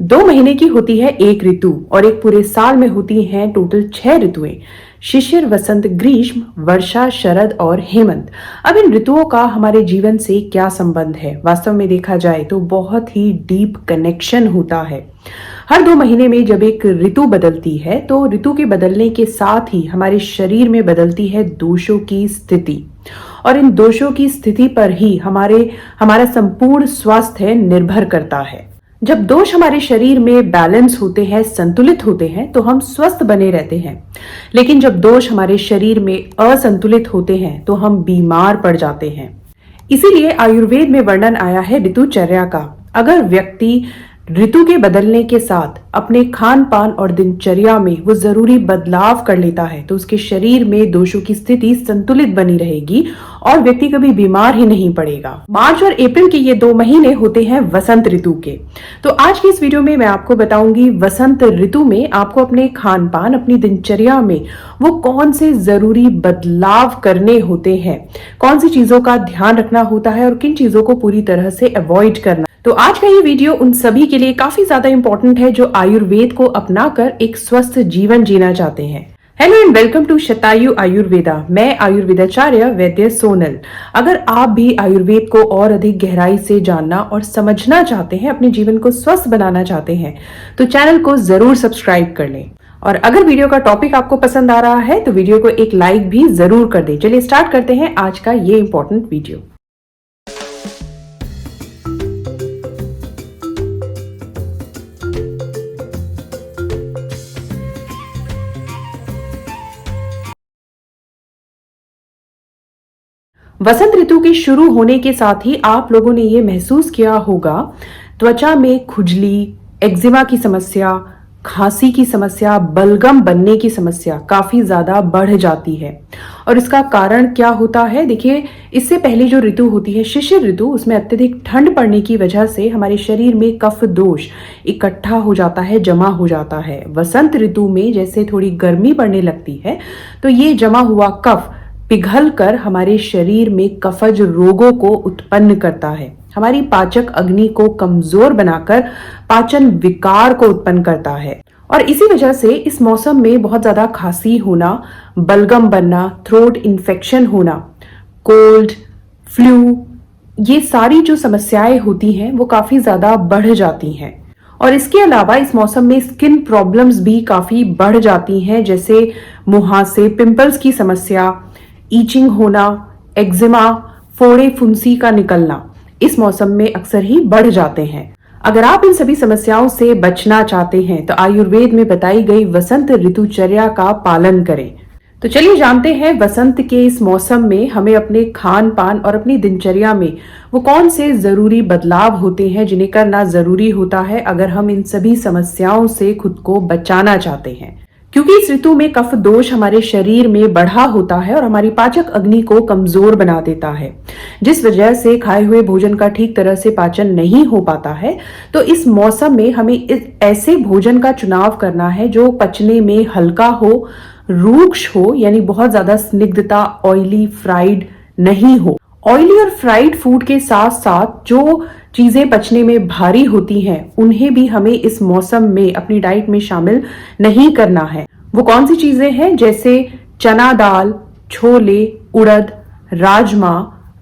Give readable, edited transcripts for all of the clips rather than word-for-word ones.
2 महीने की होती है एक ऋतु और एक पूरे साल में होती हैं टोटल 6 ऋतुएं। शिशिर, वसंत, ग्रीष्म, वर्षा, शरद और हेमंत। अब इन ऋतुओं का हमारे जीवन से क्या संबंध है? वास्तव में देखा जाए तो बहुत ही डीप कनेक्शन होता है। हर 2 महीने में जब एक ऋतु बदलती है तो ऋतु के बदलने के साथ ही हमारे शरीर में बदलती है दोषों की स्थिति, और इन दोषों की स्थिति पर ही हमारा संपूर्ण स्वास्थ्य निर्भर करता है। जब दोष हमारे शरीर में बैलेंस होते हैं, संतुलित होते हैं, तो हम स्वस्थ बने रहते हैं। लेकिन जब दोष हमारे शरीर में असंतुलित होते हैं तो हम बीमार पड़ जाते हैं। इसीलिए आयुर्वेद में वर्णन आया है ऋतुचर्या का। अगर व्यक्ति ऋतु के बदलने के साथ अपने खान पान और दिनचर्या में वो जरूरी बदलाव कर लेता है तो उसके शरीर में दोषों की स्थिति संतुलित बनी रहेगी और व्यक्ति कभी बीमार ही नहीं पड़ेगा। मार्च और अप्रैल के ये 2 महीने होते हैं वसंत ऋतु के। तो आज की इस वीडियो में मैं आपको बताऊंगी वसंत ऋतु में आपको अपने खान पान, अपनी दिनचर्या में वो कौन से जरूरी बदलाव करने होते हैं, कौन सी चीजों का ध्यान रखना होता है और किन चीजों को पूरी तरह से अवॉइड करना। तो आज का ये वीडियो उन सभी के लिए काफी ज्यादा इंपॉर्टेंट है जो आयुर्वेद को अपनाकर एक स्वस्थ जीवन जीना चाहते हैं। Hello and welcome to Shatayu Ayurveda. मैं आयुर्वेदाचार्य वैद्य सोनल। अगर आप भी आयुर्वेद को और अधिक गहराई से जानना और समझना चाहते हैं, अपने जीवन को स्वस्थ बनाना चाहते हैं, तो चैनल को जरूर सब्सक्राइब कर लें। और अगर वीडियो का टॉपिक आपको पसंद आ रहा है तो वीडियो को एक लाइक भी जरूर कर दें। चलिए स्टार्ट करते हैं आज का ये इंपॉर्टेंट वीडियो। वसंत ऋतु के शुरू होने के साथ ही आप लोगों ने ये महसूस किया होगा, त्वचा में खुजली, एक्जिमा की समस्या, खांसी की समस्या, बलगम बनने की समस्या काफी ज्यादा बढ़ जाती है। और इसका कारण क्या होता है? देखिए, इससे पहले जो ऋतु होती है शिशिर ऋतु, उसमें अत्यधिक ठंड पड़ने की वजह से हमारे शरीर में कफ दोष इकट्ठा हो जाता है, जमा हो जाता है। वसंत ऋतु में जैसे थोड़ी गर्मी पड़ने लगती है तो ये जमा हुआ कफ पिघल कर हमारे शरीर में कफज रोगों को उत्पन्न करता है, हमारी पाचक अग्नि को कमजोर बनाकर पाचन विकार को उत्पन्न करता है। और इसी वजह से इस मौसम में बहुत ज्यादा खांसी होना, बलगम बनना, थ्रोट इन्फेक्शन होना, कोल्ड, फ्लू, ये सारी जो समस्याएं होती हैं वो काफी ज्यादा बढ़ जाती हैं। और इसके अलावा इस मौसम में स्किन प्रॉब्लम्स भी काफी बढ़ जाती हैं, जैसे मुहासे, पिंपल्स की समस्या, ईचिंग होना, एक्जिमा, फोड़े फुंसी का निकलना इस मौसम में अक्सर ही बढ़ जाते हैं। अगर आप इन सभी समस्याओं से बचना चाहते हैं तो आयुर्वेद में बताई गई वसंत ऋतुचर्या का पालन करें। तो चलिए जानते हैं वसंत के इस मौसम में हमें अपने खान पान और अपनी दिनचर्या में वो कौन से जरूरी बदलाव होते हैं जिन्हें करना जरूरी होता है अगर हम इन सभी समस्याओं से खुद को बचाना चाहते हैं। क्योंकि इस ऋतु में कफ दोष हमारे शरीर में बढ़ा होता है और हमारी पाचक अग्नि को कमजोर बना देता है, जिस वजह से खाए हुए भोजन का ठीक तरह से पाचन नहीं हो पाता है। तो इस मौसम में हमें ऐसे भोजन का चुनाव करना है जो पचने में हल्का हो, रूक्ष हो, यानी बहुत ज्यादा स्निग्धता, ऑयली, फ्राइड नहीं हो। ऑयली और फ्राइड फूड के साथ साथ जो चीजें पचने में भारी होती हैं उन्हें भी हमें इस मौसम में अपनी डाइट में शामिल नहीं करना है। वो कौन सी चीजें हैं? जैसे चना दाल, छोले, उड़द, राजमा,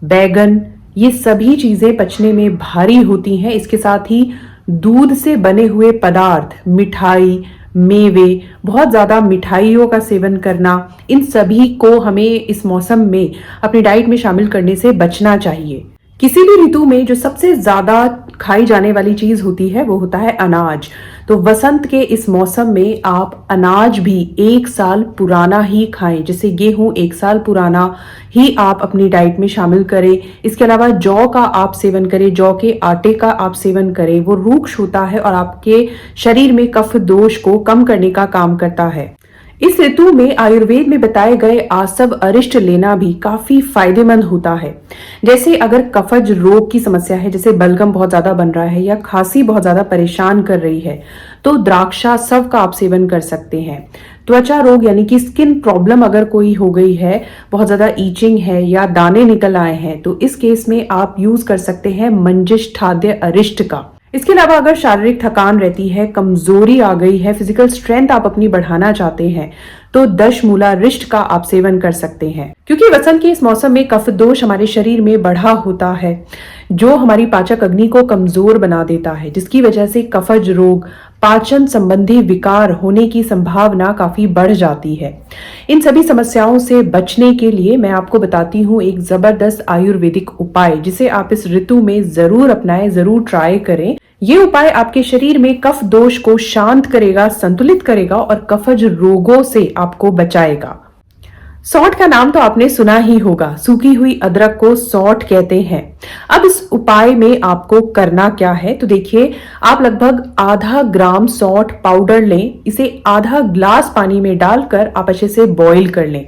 बैगन, ये सभी चीजें पचने में भारी होती हैं। इसके साथ ही दूध से बने हुए पदार्थ, मिठाई, मेवे, बहुत ज्यादा मिठाइयों का सेवन करना, इन सभी को हमें इस मौसम में अपनी डाइट में शामिल करने से बचना चाहिए। किसी भी ऋतु में जो सबसे ज्यादा खाई जाने वाली चीज होती है वो होता है अनाज। तो वसंत के इस मौसम में आप अनाज भी 1 साल पुराना ही खाएं, जैसे गेहूं 1 साल पुराना ही आप अपनी डाइट में शामिल करें। इसके अलावा जौ का आप सेवन करें, जौ के आटे का आप सेवन करें। वो रूक्ष होता है और आपके शरीर में कफ दोष को कम करने का काम करता है। इस ऋतु में आयुर्वेद में बताए गए आसव अरिष्ट लेना भी काफी फायदेमंद होता है। जैसे अगर कफज रोग की समस्या है, जैसे बलगम बहुत ज्यादा बन रहा है या खांसी बहुत ज्यादा परेशान कर रही है, तो द्राक्षासव का आप सेवन कर सकते हैं। त्वचा रोग यानी कि स्किन प्रॉब्लम अगर कोई हो गई है, बहुत ज्यादा ईचिंग है या दाने निकल आए हैं, तो इस केस में आप यूज कर सकते हैं मंजिष्ठाद्य अरिष्ट का। इसके अलावा अगर शारीरिक थकान रहती है, कमजोरी आ गई है, फिजिकल स्ट्रेंथ आप अपनी बढ़ाना चाहते हैं, तो दशमूला रिष्ट का आप सेवन कर सकते हैं। क्योंकि वसंत के इस मौसम में कफ दोष हमारे शरीर में बढ़ा होता है, जो हमारी पाचक अग्नि को कमजोर बना देता है, जिसकी वजह से कफज रोग, पाचन संबंधी विकार होने की संभावना काफी बढ़ जाती है। इन सभी समस्याओं से बचने के लिए मैं आपको बताती हूँ एक जबरदस्त आयुर्वेदिक उपाय, जिसे आप इस ऋतु में जरूर अपनाएं, जरूर ट्राई करें। ये उपाय आपके शरीर में कफ दोष को शांत करेगा, संतुलित करेगा और कफज रोगों से आपको बचाएगा। सौंठ का नाम तो आपने सुना ही होगा। सूखी हुई अदरक को सौंठ कहते हैं। अब इस उपाय में आपको करना क्या है, तो देखिए, आप लगभग आधा ग्राम सौंठ पाउडर लें। इसे आधा ग्लास पानी में डालकर आप अच्छे से बॉईल कर लें।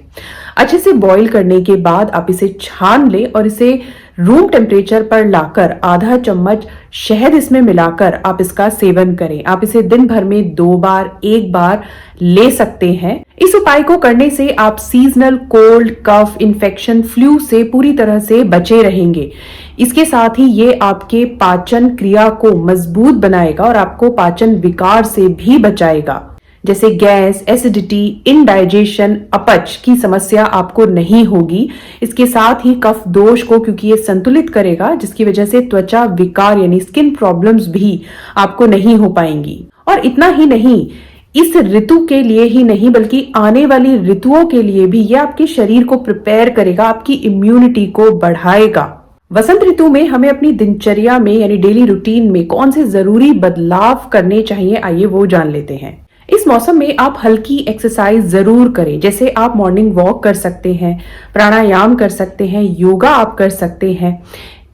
अच्छे से बॉईल करने के बाद आप इसे छान लें और इसे रूम टेम्परेचर पर लाकर आधा चम्मच शहद इसमें मिलाकर आप इसका सेवन करें। आप इसे दिन भर में 2 बार, 1 बार ले सकते हैं। इस उपाय को करने से आप सीजनल कोल्ड, कफ, इन्फेक्शन, फ्लू से पूरी तरह से बचे रहेंगे। इसके साथ ही ये आपके पाचन क्रिया को मजबूत बनाएगा और आपको पाचन विकार से भी बचाएगा, जैसे गैस, एसिडिटी, इनडाइजेशन, अपच की समस्या आपको नहीं होगी। इसके साथ ही कफ दोष को, क्योंकि ये संतुलित करेगा, जिसकी वजह से त्वचा विकार यानी स्किन प्रॉब्लम्स भी आपको नहीं हो पाएंगी। और इतना ही नहीं, इस ऋतु के लिए ही नहीं बल्कि आने वाली ऋतुओं के लिए भी ये आपके शरीर को प्रिपेयर करेगा, आपकी इम्यूनिटी को बढ़ाएगा। वसंत ऋतु में हमें अपनी दिनचर्या में यानी डेली रूटीन में कौन से जरूरी बदलाव करने चाहिए, आइए वो जान लेते हैं। इस मौसम में आप हल्की एक्सरसाइज जरूर करें, जैसे आप मॉर्निंग वॉक कर सकते हैं, प्राणायाम कर सकते हैं, योगा आप कर सकते हैं।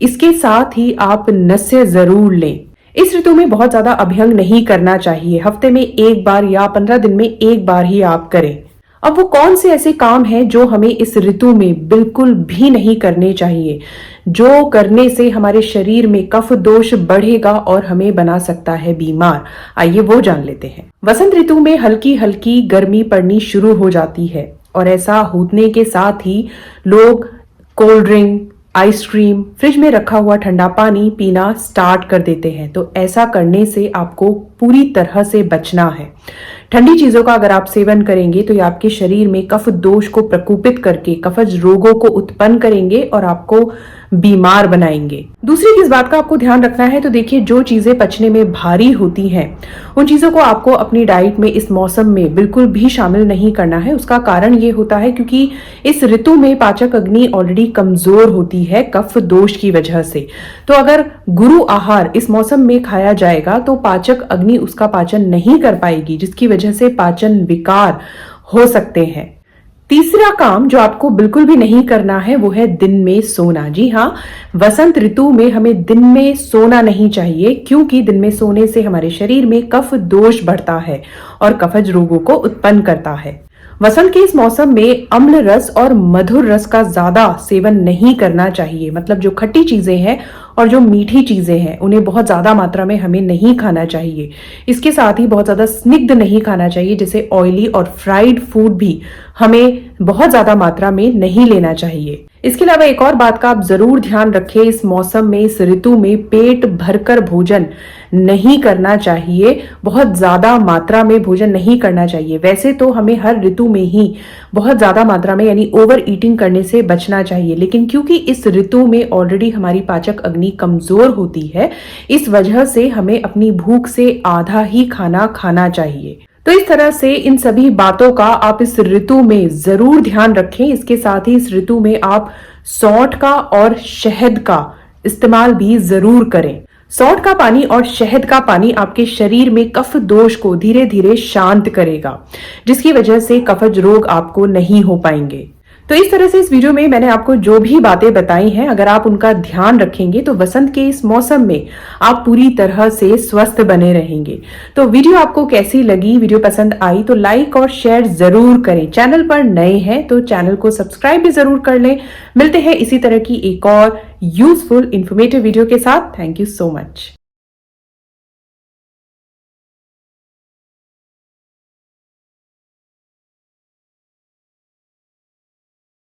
इसके साथ ही आप नस्य जरूर लें। इस ऋतु में बहुत ज्यादा अभ्यंग नहीं करना चाहिए। हफ्ते में 1 बार या 15 दिन में 1 बार ही आप करें। अब वो कौन से ऐसे काम हैं जो हमें इस ऋतु में बिल्कुल भी नहीं करने चाहिए, जो करने से हमारे शरीर में कफ दोष बढ़ेगा और हमें बना सकता है बीमार, आइए वो जान लेते हैं। वसंत ऋतु में हल्की हल्की गर्मी पड़नी शुरू हो जाती है और ऐसा होने के साथ ही लोग कोल्ड ड्रिंक, आइसक्रीम, फ्रिज में रखा हुआ ठंडा पानी पीना स्टार्ट कर देते हैं। तो ऐसा करने से आपको पूरी तरह से बचना है। ठंडी चीजों का अगर आप सेवन करेंगे तो ये आपके शरीर में कफ दोष को प्रकोपित करके कफज रोगों को उत्पन्न करेंगे और आपको बीमार बनाएंगे। दूसरी किस बात का आपको ध्यान रखना है, तो देखिए, जो चीजें पचने में भारी होती हैं उन चीजों को आपको अपनी डाइट में इस मौसम में बिल्कुल भी शामिल नहीं करना है। उसका कारण ये होता है क्योंकि इस ऋतु में पाचक अग्नि ऑलरेडी कमजोर होती है कफ दोष की वजह से। तो अगर गुरु आहार इस मौसम में खाया जाएगा तो पाचक अग्नि उसका पाचन नहीं कर पाएगी, जिसकी वजह से पाचन विकार हो सकते हैं। तीसरा काम जो आपको बिल्कुल भी नहीं करना है वो है दिन में सोना। जी हाँ, वसंत ऋतु में हमें दिन में सोना नहीं चाहिए, क्योंकि दिन में सोने से हमारे शरीर में कफ दोष बढ़ता है और कफज रोगों को उत्पन्न करता है। वसंत के इस मौसम में अम्ल रस और मधुर रस का ज्यादा सेवन नहीं करना चाहिए। मतलब जो खट्टी चीजें हैं और जो मीठी चीजें हैं उन्हें बहुत ज्यादा मात्रा में हमें नहीं खाना चाहिए। इसके साथ ही बहुत ज्यादा स्निग्ध नहीं खाना चाहिए, जैसे ऑयली और फ्राइड फूड भी हमें बहुत ज्यादा मात्रा में नहीं लेना चाहिए। इसके अलावा एक और बात का आप जरूर ध्यान रखें, इस मौसम में, इस ऋतु में पेट भरकर भोजन नहीं करना चाहिए। बहुत ज्यादा मात्रा में भोजन नहीं करना चाहिए। वैसे तो हमें हर ऋतु में ही बहुत ज्यादा मात्रा में यानी ओवर ईटिंग करने से बचना चाहिए, लेकिन क्योंकि इस ऋतु में ऑलरेडी हमारी पाचक अग्नि कमजोर होती है, इस वजह से हमें अपनी भूख से आधा ही खाना खाना चाहिए। तो इस तरह से इन सभी बातों का आप इस ऋतु में जरूर ध्यान रखें। इसके साथ ही इस ऋतु में आप सौंठ का और शहद का इस्तेमाल भी जरूर करें। सौंठ का पानी और शहद का पानी आपके शरीर में कफ दोष को धीरे धीरे शांत करेगा, जिसकी वजह से कफज रोग आपको नहीं हो पाएंगे। तो इस तरह से इस वीडियो में मैंने आपको जो भी बातें बताई हैं, अगर आप उनका ध्यान रखेंगे तो वसंत के इस मौसम में आप पूरी तरह से स्वस्थ बने रहेंगे। तो वीडियो आपको कैसी लगी, वीडियो पसंद आई तो लाइक और शेयर जरूर करें। चैनल पर नए हैं तो चैनल को सब्सक्राइब भी जरूर कर लें। मिलते हैं इसी तरह की एक और यूजफुल इंफॉर्मेटिव वीडियो के साथ। Thank you so much.